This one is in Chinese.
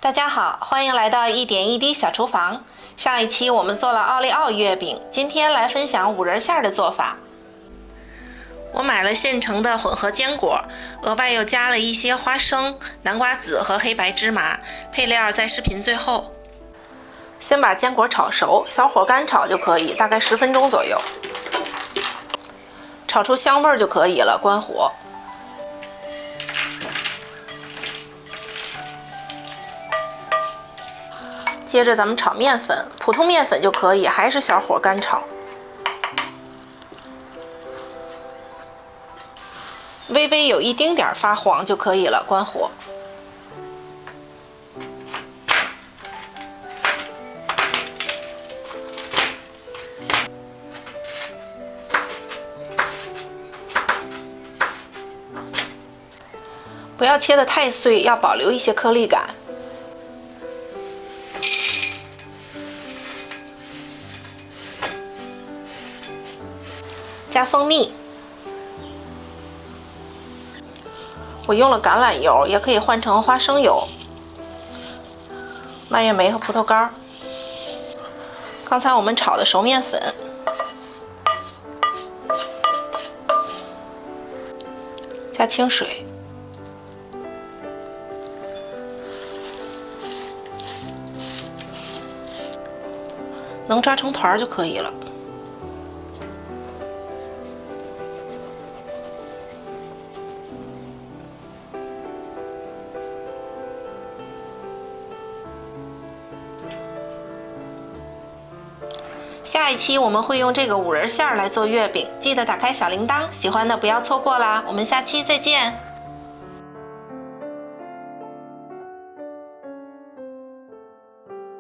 大家好，欢迎来到一点一滴小厨房。上一期我们做了奥利奥月饼，今天来分享五仁馅的做法。我买了现成的混合坚果，额外又加了一些花生、南瓜籽和黑白芝麻，配料在视频最后。先把坚果炒熟，小火干炒就可以，大概10分钟左右。炒出香味就可以了，关火。接着咱们炒面粉，普通面粉就可以，还是小火干炒。微微有一丁点发黄就可以了，关火。不要切得太碎，要保留一些颗粒感。加蜂蜜，我用了橄榄油，也可以换成花生油。蔓越莓和葡萄干，刚才我们炒的熟面粉，加清水，能抓成团就可以了。下一期我们会用这个五仁馅来做月饼，记得打开小铃铛，喜欢的不要错过啦！我们下期再见。